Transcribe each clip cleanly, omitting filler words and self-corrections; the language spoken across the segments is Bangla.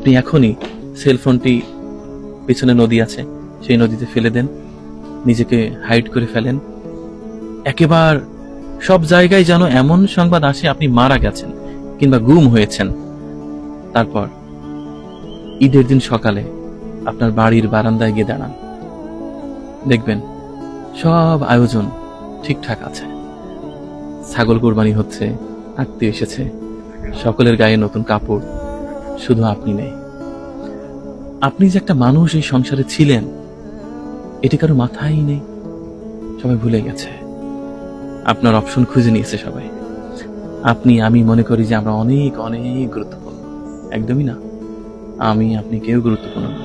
আপনি এখনই সেলফোনটি, পেছনে নদী আছে, সেই নদীতে ফেলে দেন, নিজেকে হাইড করে ফেলেন। একেবারে সব জায়গায় যেন এমন সংবাদ আসে আপনি মারা গেছেন কিংবা গুম হয়েছেন। তারপর ঈদের দিন সকালে আপনার বাড়ির বারান্দায় গিয়ে দাঁড়ান, দেখবেন সব আয়োজন ঠিকঠাক আছে। ছাগল কোরবানি হচ্ছে, আত্মীয় এসেছে, সকলের গায়ে নতুন কাপড়, শুধু আপনি নেই। আপনি যে একটা মানুষ এই সংসারে ছিলেন এটি কারো মাথায় নেই, সবাই ভুলে গেছে। আপনার অপশন খুঁজে নিয়েছে সবাই। আপনি, আমি মনে করি যে আমরা অনেক অনেক গুরুত্বপূর্ণ। একদমই না, আমি আপনি কেউ গুরুত্বপূর্ণ না।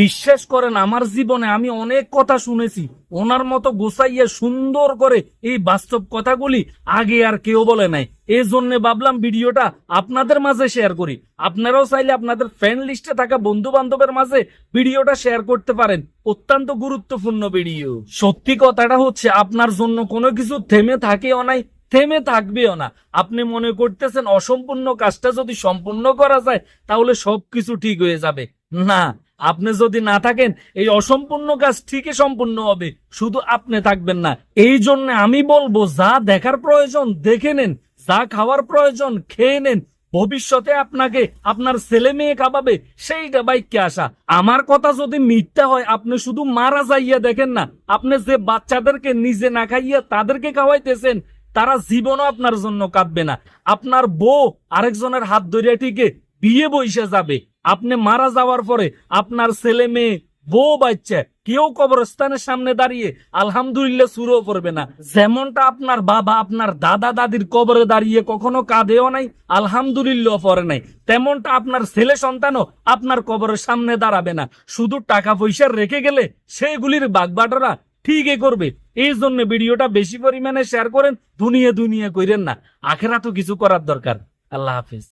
বিশ্বাস করেন, আমার জীবনে আমি অনেক কথা শুনেছি, ওনার মতো গোছাইয়া সুন্দর করে এই বাস্তব কথাগুলি আগে আর কেউ বলে নাই। এই জন্য ভাবলাম ভিডিওটা আপনাদের মাঝে শেয়ার করি। আপনারাও চাইলে আপনাদের ফ্রেন্ড লিস্টে থাকা বন্ধু বান্ধবের মাঝে ভিডিওটা শেয়ার করতে পারেন। অত্যন্ত গুরুত্বপূর্ণ ভিডিও। সত্যি কথাটা হচ্ছে, আপনার জন্য কোনো কিছু থেমে থাকেও নাই, থেমে থাকবেও না। আপনি মনে করতেছেন অসম্পূর্ণ কাজটা যদি সম্পূর্ণ করা যায় তাহলে সবকিছু ঠিক হয়ে যাবে। না, আপনি যদি না থাকেন এই অসম্পূর্ণ কাজ ঠিকই সম্পূর্ণ হবে, শুধু আপনি থাকবেন না। এই জন্য আমি বলবো, যা দেখার প্রয়োজন দেখে নেন, যা খাওয়ার প্রয়োজন খেয়ে নেন। ভবিষ্যতে আপনাকে আপনার ছেলে মেয়ে খাওয়াবে সেইটা বাইকে আসা। আমার কথা যদি মিথ্যা হয়, আপনি শুধু মারা যাইয়া দেখেন না, আপনি যে বাচ্চাদেরকে নিজে না খাইয়া তাদেরকে খাওয়াইতেছেন তারা জীবনও আপনার জন্য কাঁদবে না। আপনার বউ আরেকজনের হাত ধরে ঠিকে বিয়ে বইসে যাবে। আপনি মারা যাওয়ার পরে আপনার ছেলে মেয়ে, বউ বাচ্চা কেউ কবরস্থানের সামনে দাঁড়িয়ে আলহামদুলিল্লাহ সুরও পড়বে না। যেমনটা আপনার বাবা আপনার দাদা দাদির কবরে দাঁড়িয়ে কখনো কাঁদেও নাই, আলহামদুলিল্লাহ পড়ে নাই, তেমনটা আপনার ছেলে সন্তানও আপনার কবরের সামনে দাঁড়াবে না। শুধু টাকা পয়সা রেখে গেলে সেগুলির বাগবাটোয়ারা ঠিকই করবে। এই জন্য ভিডিওটা বেশি পরিমাণে শেয়ার করেন, দুনিয়া দুনিয়া কইরেন না, আখেরাতও কিছু করার দরকার। আল্লাহ হাফেজ।